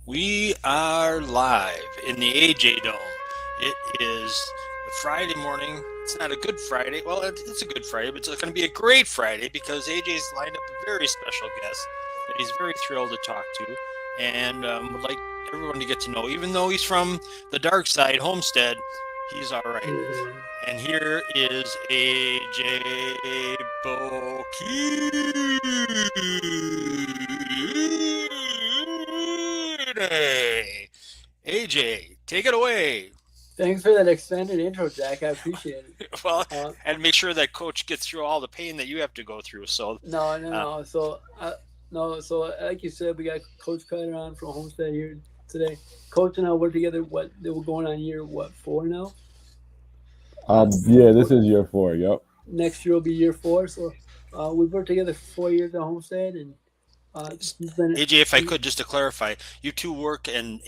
We are live in the AJ Dome. It is a Friday morning. It's not a good Friday. Well, it's a good Friday, but it's going to be a great Friday because AJ's lined up a very special guest that he's very thrilled to talk to and would like everyone to get to know. Even though he's from the dark side, Homestead, he's all right. Mhm. And here is AJ Bokine. AJ, take it away. Thanks for that extended intro, Jack. I appreciate it. Well, Uh, and make sure that coach gets through all the pain that you have to go through. So, no, no, uh, no. No. So, like you said, we got Coach Cutter on from Homestead here today. Coach and I work together. What they were going on year what 4 now? Yeah, For, this is year 4. Yep. next year will be year 4. So, we've worked together for 4 years at Homestead, and he's been. AJ, if I could just to clarify, you two work and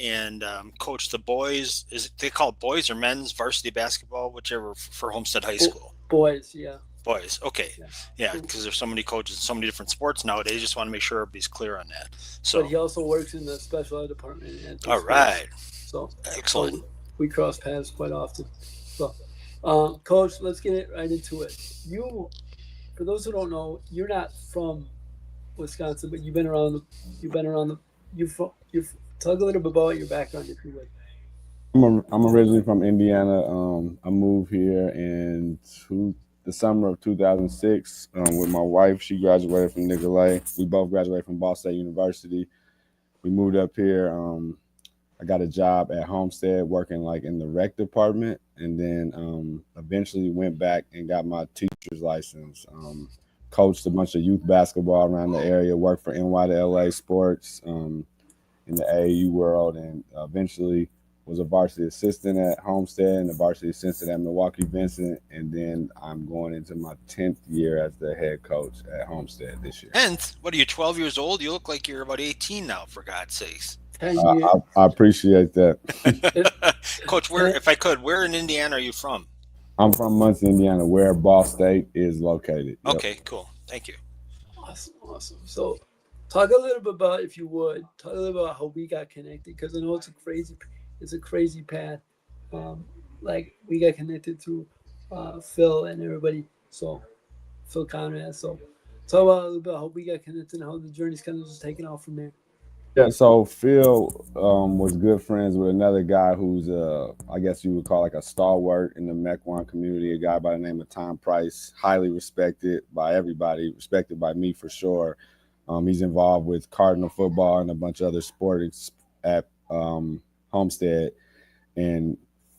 coach the boys. Is it they call it boys or men's varsity basketball, whichever for Homestead High School? Boys, yeah, Boys. Okay, yeah. yeah, So, because there's so many coaches, so many different sports nowadays. Just want to make sure everybody's clear on that. but So, he also works in the special ed department at the all school. right, So, excellent. we cross paths quite often. So, Coach, let's get it right into it. You, for those who don't know, you're not from Wisconsin, but you've been around the, you've talk a little bit about your background, if you would. I'm originally from Indiana. I moved here in the summer of 2006 with my wife. She graduated from Nicolay. We both graduated from Ball State University. We moved up here. I got a job at Homestead working like in the rec department, and then eventually went back and got my teacher's license. Coached a bunch of youth basketball around the area. Worked for NY to LA Sports. In the AAU world, and eventually was a varsity assistant at Homestead and a varsity assistant at Milwaukee Vincent. And then I'm going into my 10th year as the head coach at Homestead this year. And what are you, 12 years old? You look like you're about 18 now, for God's sakes. 10 years. I appreciate that. It, Coach, where, ten, if I could, where in Indiana are you from? I'm from Muncie, Indiana, where Ball State is located. Yep. Okay, cool. Thank you. awesome, awesome. So, talk a little bit about, if you would, talk a little about how we got connected, because I know it's a crazy path. Like we got connected through Phil and everybody. So, Phil Conrad. So, talk about a little bit how we got connected and how the journey's kind of just taking off from there. Yeah, so Phil was good friends with another guy who's, I guess you would call like a stalwart in the Mequon community, a guy by the name of Tom Price, highly respected by everybody, respected by me for sure. He's involved with Cardinal football and a bunch of other sports at Homestead. And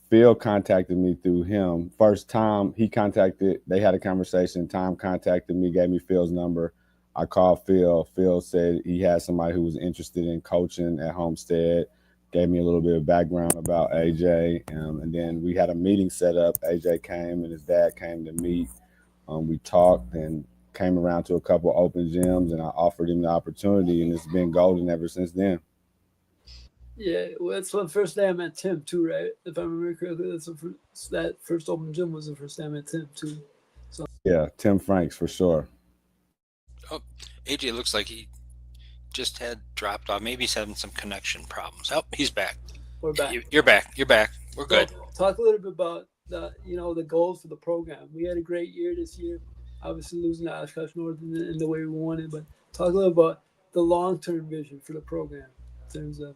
Phil contacted me through him. First time they had a conversation. Tom contacted me, gave me Phil's number. I called Phil. Phil said he had somebody who was interested in coaching at Homestead. Gave me a little bit of background about AJ, and then we had a meeting set up. AJ came and his dad came to meet. We talked and came around to a couple of open gyms, and I offered him the opportunity, and it's been golden ever since then. Yeah, well, that's the first day I met Tim too, right? If I remember correctly, that first open gym was the first time I met Tim too. So Yeah, Tim Franks for sure. Oh, AJ looks like he just had dropped off. Maybe he's having some connection problems. Oh, he's back. we're back. You're back. You're back. We're So good. talk a little bit about the goals for the program. We had a great year this year. Obviously losing to Oshkosh North in the way we wanted, but talk a little about the long term vision for the program in terms of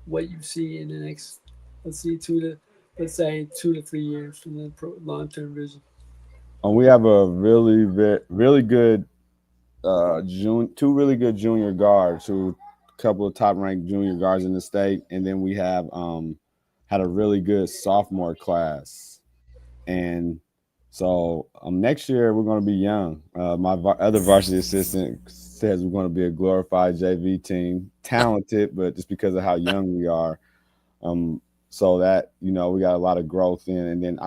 what you see in the next, let's see, let's say 2 to 3 years from the long term vision. We have a really good two really good junior guards, who a couple of top ranked junior guards in the state, and then we have had a really good sophomore class, and so next year we're going to be young. My other varsity assistant says we're going to be a glorified JV team, talented, but just because of how young we are, so that we got a lot of growth in, and then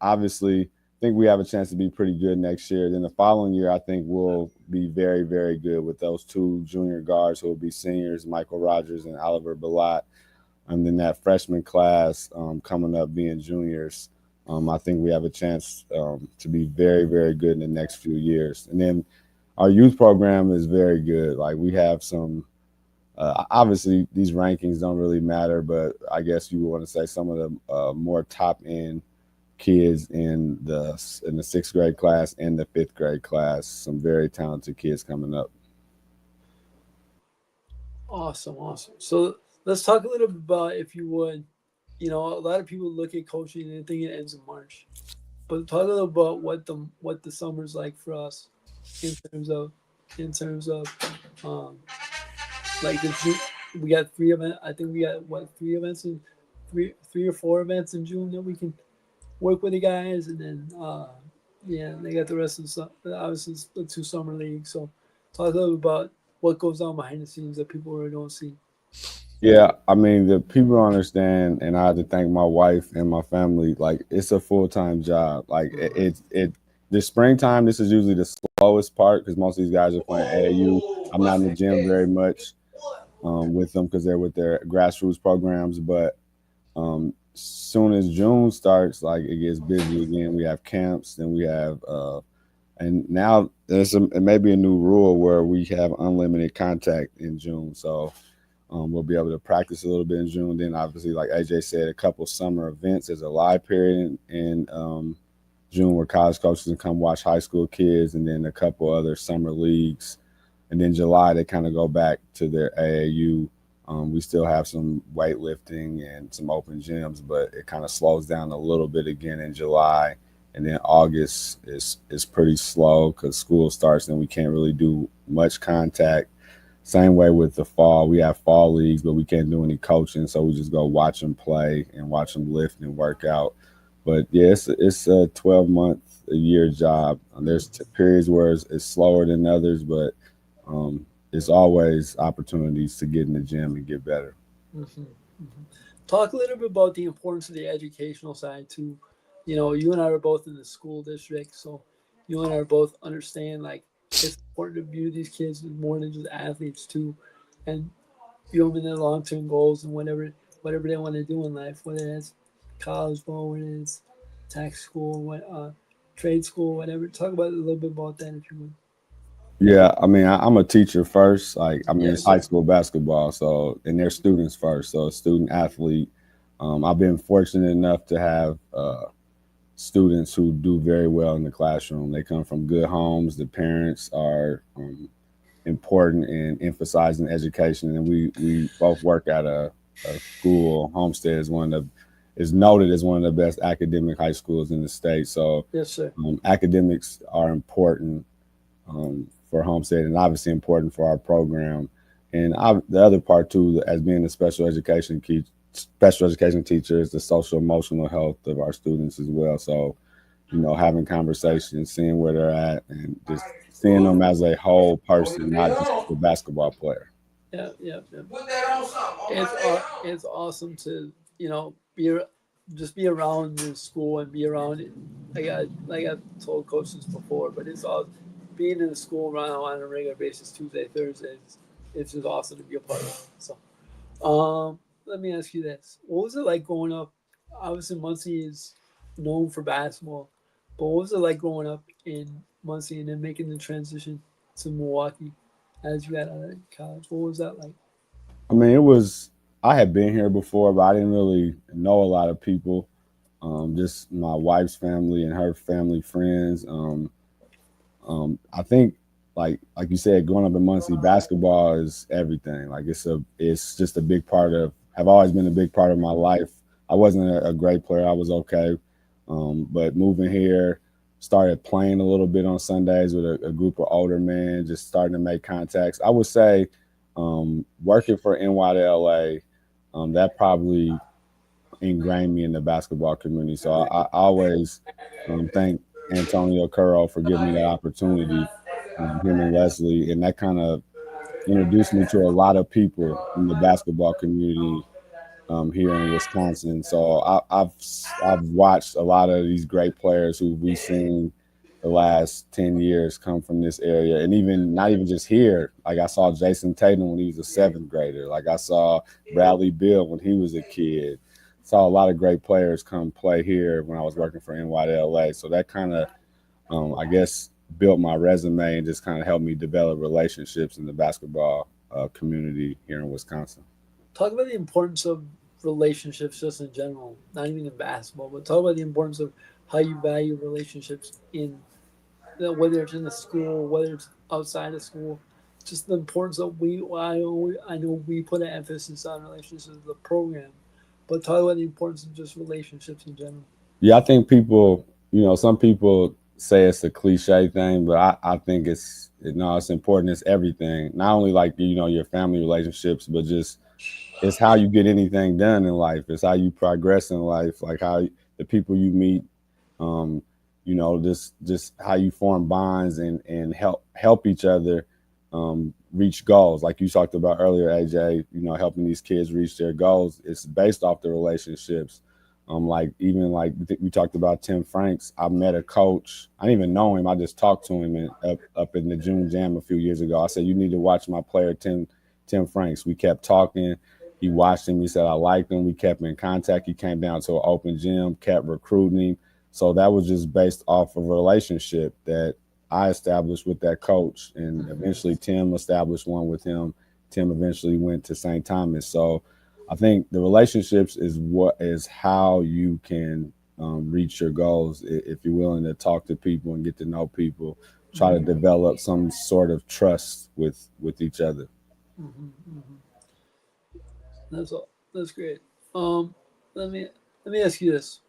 obviously think we have a chance to be pretty good next year. Then the following year, I think we'll be very, very good with those two junior guards who will be seniors, Michael Rogers and Oliver Balat. And then that freshman class coming up being juniors, I think we have a chance to be very, very good in the next few years. And then our youth program is very good. Like we have some Obviously, these rankings don't really matter, but I guess you would want to say some of the more top end kids in the sixth grade class and the fifth grade class. Some very talented kids coming up. Awesome, awesome. So let's talk a little bit about, if you would, a lot of people look at coaching and think it ends in March, but talk a little about what the summer's like for us in terms of in terms of um, like the June. We got three events. I think we got what, three events in three or four events in June that we can work with the guys, and then yeah, they got the rest of the obviously the two summer leagues. So talk a little about what goes on behind the scenes that people really don't see. Yeah, I mean the people don't understand, and I have to thank my wife and my family. Like it's a full time job. Like the springtime. This is usually the slowest part because most of these guys are playing AAU. I'm not in the gym very much with them because they're with their grassroots programs. But soon as June starts, like it gets busy again. We have camps, then we have and now it may be a new rule where we have unlimited contact in June. So we'll be able to practice a little bit in June. Then obviously, like AJ said, a couple summer events. There's a live period in June where college coaches can come watch high school kids, and then a couple other summer leagues. And then July they kind of go back to their AAU. We still have some weightlifting and some open gyms, but it kind of slows down a little bit again in July. And then August is pretty slow because school starts and we can't really do much contact. Same way with the fall. We have fall leagues, but we can't do any coaching, so we just go watch them play and watch them lift and work out. But yeah, it's a 12-month a year job. There's periods where it's slower than others, but it's always opportunities to get in the gym and get better. Mm-hmm. Mm-hmm. Talk a little bit about the importance of the educational side too. You and I are both in the school district, so you and I are both understand like it's important to view these kids as more than just athletes too, and view them in their long term goals and whatever they want to do in life, whether it's college ball, whether it's tech school, trade school, whatever. Talk about a little bit about that if you would. Yeah, I mean, I'm a teacher first. Like, I mean, it's Yes, high sir. school basketball, so and they're students first, so student athlete. I've been fortunate enough to have students who do very well in the classroom. They come from good homes. The parents are important in emphasizing education, and we both work at a school. Homestead is one of the is noted as one of the best academic high schools in the state. So Yes, sir. academics are important for Homestead, and obviously important for our program. And the other part too, as being a special education teacher, is the social emotional health of our students as well. So, having conversations, seeing where they're at, and just seeing them as a whole person, not just the basketball player. Yeah, yeah, yeah. It's awesome to just be around the school and be around it. Like I told coaches before, but it's all being in the school around on a regular basis, Tuesday, Thursdays. It's just awesome to be a part of. So, let me ask you this: what was it like growing up? Obviously, Muncie is known for basketball, but what was it like growing up in Muncie and then making the transition to Milwaukee as you got out of college? What was that like? I mean, it was. I had been here before, but I didn't really know a lot of people. Just my wife's family and her family friends. I think like you said, growing up in Muncie, basketball is everything. Like it's just a big part of have always been a big part of my life. I wasn't a great player. I was okay, but moving here, started playing a little bit on Sundays with a group of older men, just starting to make contacts. I would say working for NYLA, that probably ingrained me in the basketball community. So I always thank Antonio Curro for giving me that opportunity, him and Leslie, and that kind of introduced me to a lot of people in the basketball community here in Wisconsin. So I've watched a lot of these great players who we've seen the last 10 years come from this area, and even not even just here. Like I saw Jason Tatum when he was a seventh grader. Like I saw Bradley Beal when he was a kid. Saw a lot of great players come play here when I was working for NYLA. So that kind of, I guess, built my resume and just kind of helped me develop relationships in the basketball community here in Wisconsin. Talk about the importance of relationships just in general, not even in basketball, but talk about the importance of how you value relationships in whether it's in the school, whether it's outside of school. Just the importance of I know we put an emphasis on relationships as a program, but talk about the importance of just relationships in general. Yeah, I think people, some people say it's a cliche thing, but I think it's important. It's everything. Not only like, your family relationships, but just it's how you get anything done in life. It's how you progress in life, like how the people you meet, um, just how you form bonds and help each other reach goals. Like you talked about earlier, AJ, helping these kids reach their goals. It's based off the relationships. Like even like we talked about Tim Franks. I met a coach. I didn't even know him. I just talked to him up in the June Jam a few years ago. I said, "You need to watch my player Tim Franks." We kept talking. He watched him. He said I liked him. We kept in contact. He came down to an open gym, kept recruiting him. So that was just based off of a relationship that I established with that coach, and eventually Tim established one with him. Tim eventually went to St. Thomas. So I think the relationships is how you can reach your goals. If you're willing to talk to people and get to know people, try to develop some sort of trust with each other. Mm-hmm, mm-hmm. That's all. That's great. Um, let me ask you this.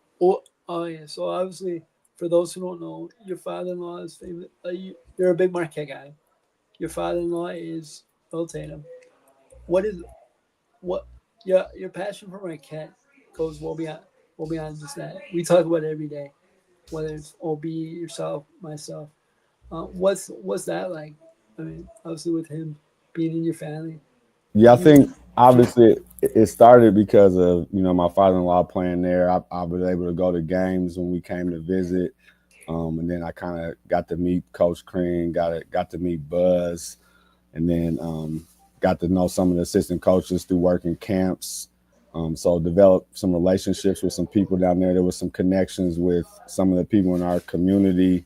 Oh yeah. So obviously, for those who don't know, your father-in-law is famous. You're a big Marquette guy. Your father-in-law is Bill Tatum. What is what your passion for Marquette goes well beyond just that. We talk about it every day, whether it's OB, yourself, myself. What's that like? I mean, obviously with him being in your family. Yeah, I You think obviously it started because of my father-in-law playing there. I was able to go to games when we came to visit, and then I kind of got to meet Coach Crean, got to meet Buzz, and then got to know some of the assistant coaches through working camps. So developed some relationships with some people down there. There was some connections with some of the people in our community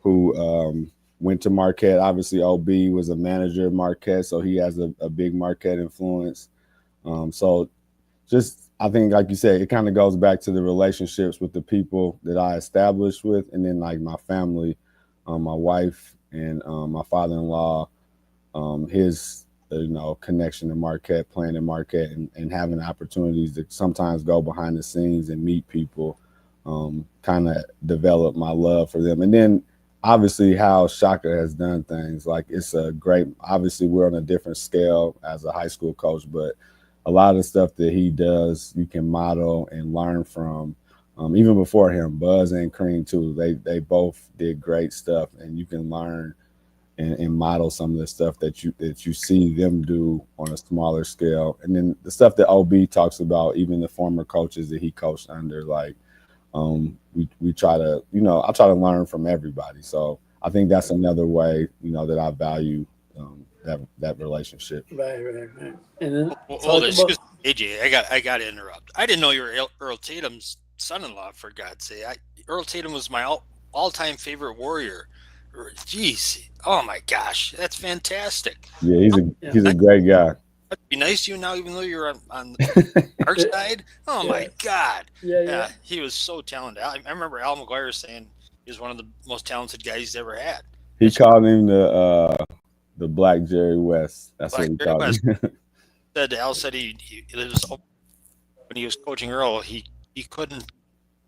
who went to Marquette. Obviously, OB was a manager at Marquette, so he has a big Marquette influence. So just I think, like you said, it kind of goes back to the relationships with the people that I established with, and then like my family, my wife and my father-in-law, his connection to Marquette, playing in Marquette, and having opportunities to sometimes go behind the scenes and meet people, kind of develop my love for them. And then obviously how Shaka has done things, like it's a great. Obviously, we're on a different scale as a high school coach, but a lot of the stuff that he does, you can model and learn from. Even before him, Buzz and Cream too. They both did great stuff, and you can learn and model some of the stuff that you see them do on a smaller scale. And then the stuff that OB talks about, even the former coaches that he coached under, like we try to, I try to learn from everybody. So I think that's another way, that I value that relationship. right. And then Hold talk it, about excuse me, AJ. I got to interrupt. I didn't know you were Earl Tatum's son-in-law. For God's sake, Earl Tatum was my all-time favorite Warrior. Jeez, oh my gosh, that's fantastic. Yeah, yeah. he's a great guy. I'd be nice to you now, even though you're on the dark side. Oh Yeah, my God, yeah. he was so talented. I remember Al McGuire saying he was one of the most talented guys he's ever had. He That's called him the Black Jerry West. That's what Black he Jerry called West him. said. Al said he was when he was coaching Earl, he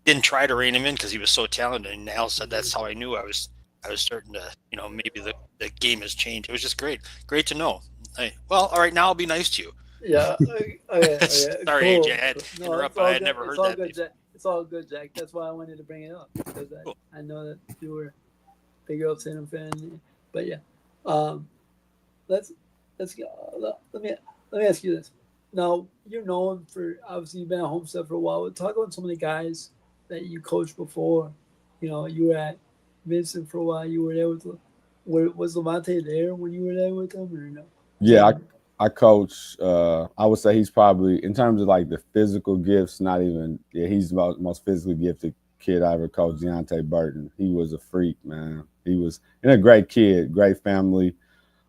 didn't try to rein him in because he was so talented. And Al said that's how I knew I was starting to, maybe the game has changed. It was just great to know. Well, all right, now I'll be nice to you. Yeah. Okay. Sorry, Cool. AJ, I had to No, interrupt, it's but I all had good. never It's heard all that good, before. Jack. It's all good, Jack. That's why I wanted to bring it up because Cool. I know that you were a big Earl Tatum fan. But yeah, um, let's let's get, let me ask you this. Now you're known for obviously you've been at Homestead for a while. But talk about some of the guys that you coached before. You were at Vincent for a while. You were there with. Was Levante there when you were there with them or no? Yeah, I coach. I would say he's probably, in terms of like the physical gifts, not even. Yeah, he's the most physically gifted kid I ever coached. Deontay Burton. He was a freak, man. He was, and a great kid, great family.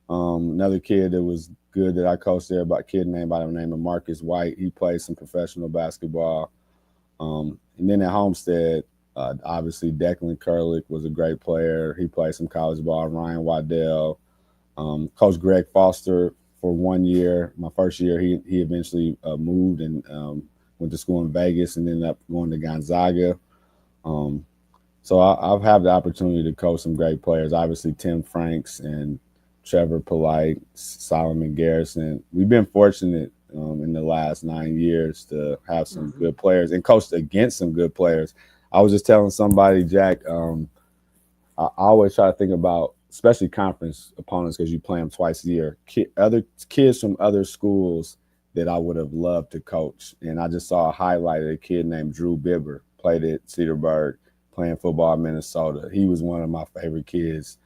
Another kid that was good that I coached there, about a kid named by the name of Marcus White. He played some professional basketball. And then at Homestead, obviously Declan Kurlick was a great player. He played some college ball. Ryan Waddell, Coach Greg Foster for 1 year. My first year, he eventually moved and went to school in Vegas and ended up going to Gonzaga. So I've had the opportunity to coach some great players. Obviously, Tim Franks and Trevor Polite, Solomon Garrison. We've been fortunate in the last 9 years to have some good players and coached against some good players. I was just telling somebody, Jack, I always try to think about, especially conference opponents, because you play them twice a year. Other kids from other schools that I would have loved to coach. And I just saw a highlight of a kid named Drew Bibber, played at Cedarburg, playing football in Minnesota. He was one of my favorite kids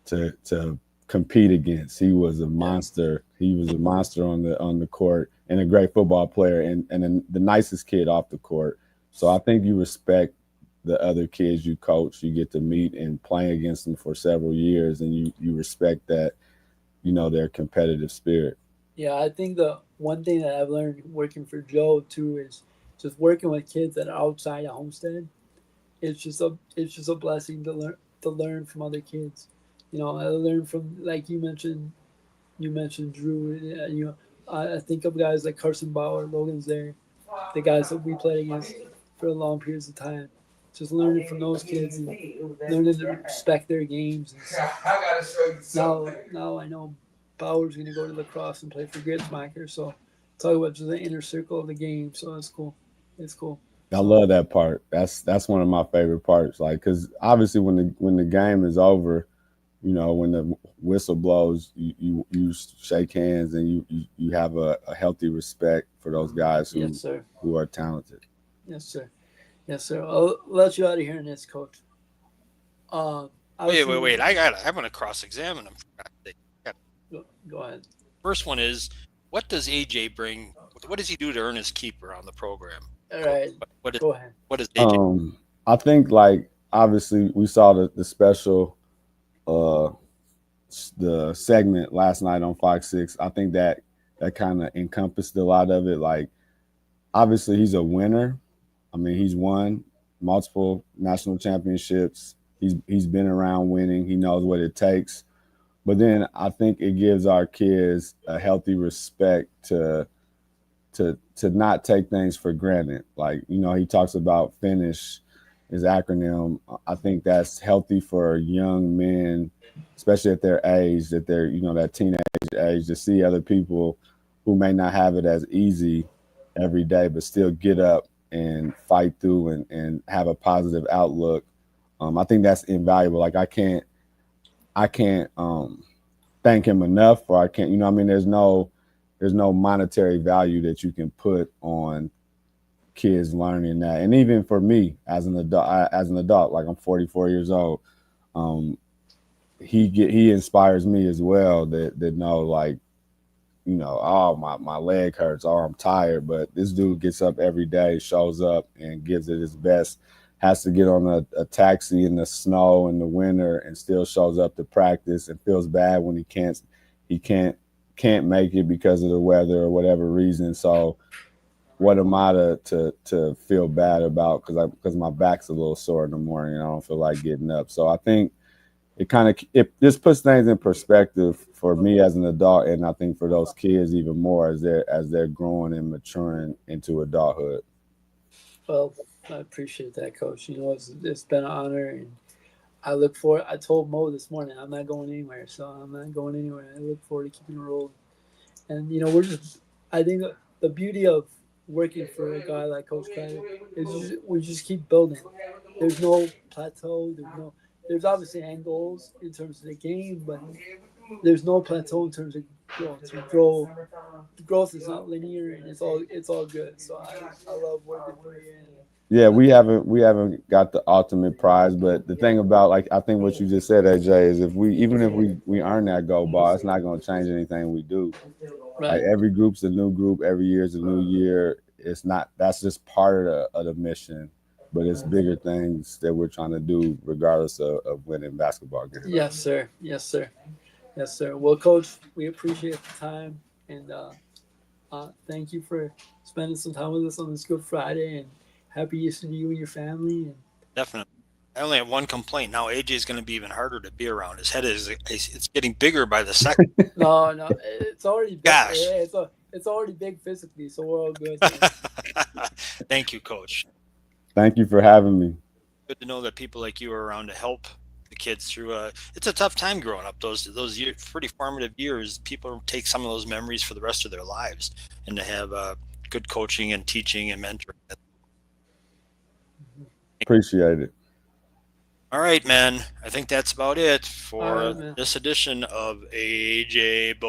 to compete against. He was a monster. He was a monster on the court and a great football player and the nicest kid off the court. So I think you respect the other kids you coach. You get to meet and play against them for several years, and you respect that, their competitive spirit. Yeah, I think the one thing that I've learned working for Joe too is just working with kids that are outside of Homestead. It's just a blessing to learn from other kids. I learned from, like you mentioned Drew. I think of guys like Carson Bauer, Logan's there, the guys that we played against for long periods of time. Just learning from those kids and learning to respect their games. Now I know Bauer's going to go to lacrosse and play for Gritzmacher. So talk about just the inner circle of the game. So it's cool. It's cool. I love that part. That's one of my favorite parts. Like, because obviously when the game is over, when the whistle blows, you shake hands and you have a healthy respect for those guys who are talented. Yes, sir. Yes, sir. I'll let you out of here in this, Coach. Wait. I'm going to cross-examine him. Go ahead. First one is, what does AJ bring? What does he do to earn his keep around the program? All right. Go ahead. What does AJ? I think, like, obviously we saw the special, the segment last night on Fox 6. I think that kind of encompassed a lot of it. Like, obviously he's a winner. I mean, he's won multiple national championships. He's been around winning. He knows what it takes. But then I think it gives our kids a healthy respect to not take things for granted. Like, he talks about FINISH, his acronym. I think that's healthy for young men, especially at their age, that they're, that teenage age, to see other people who may not have it as easy every day, but still get up and fight through and have a positive outlook. I think that's invaluable. Like, I can't thank him enough, or I can't, there's no monetary value that you can put on kids learning that. And even for me as an adult, like, I'm 44 years old, he inspires me as well, that know, like, oh, my leg hurts, or I'm tired, but this dude gets up every day, shows up and gives it his best, has to get on a taxi in the snow in the winter and still shows up to practice, and feels bad when he can't make it because of the weather or whatever reason. So what am I to feel bad about because my back's a little sore in the morning and I don't feel like getting up. So I think it just puts things in perspective for me as an adult, and I think for those kids even more as they're growing and maturing into adulthood. Well, I appreciate that, Coach. It's been an honor, and I look forward. I told Mo this morning I'm not going anywhere, so I'm not going anywhere. I look forward to keeping it rolling. And I think the beauty of working for a guy like Coach Kreider is we just keep building. There's no plateau. There's obviously end goals in terms of the game, but there's no plateau in terms of growth. The growth is not linear, and it's all good. So I love working for you. Yeah, we haven't got the ultimate prize, but the thing about, like, I think what you just said, AJ, is if we earn that gold ball, it's not going to change anything we do. Right. Like, every group's a new group, every year is a new year. It's not. That's just part of the mission, but it's bigger things that we're trying to do, regardless of winning basketball games. Yes, sir. Yes, sir. Yes, sir. Well, Coach, we appreciate the time, And thank you for spending some time with us on this Good Friday. And happy Easter to you and your family. And Definitely. I only have one complaint. Now AJ is going to be even harder to be around. His head it's getting bigger by the second. no, it's already big. Gosh. Yeah, it's already big physically, so we're all good. Thank you, Coach. Thank you for having me. Good to know that people like you are around to help the kids through. It's a tough time growing up. Those years, pretty formative years. People take some of those memories for the rest of their lives, and to have good coaching and teaching and mentoring. Appreciate it. All right, man. I think that's about it for All right, man. this edition of AJ Bo.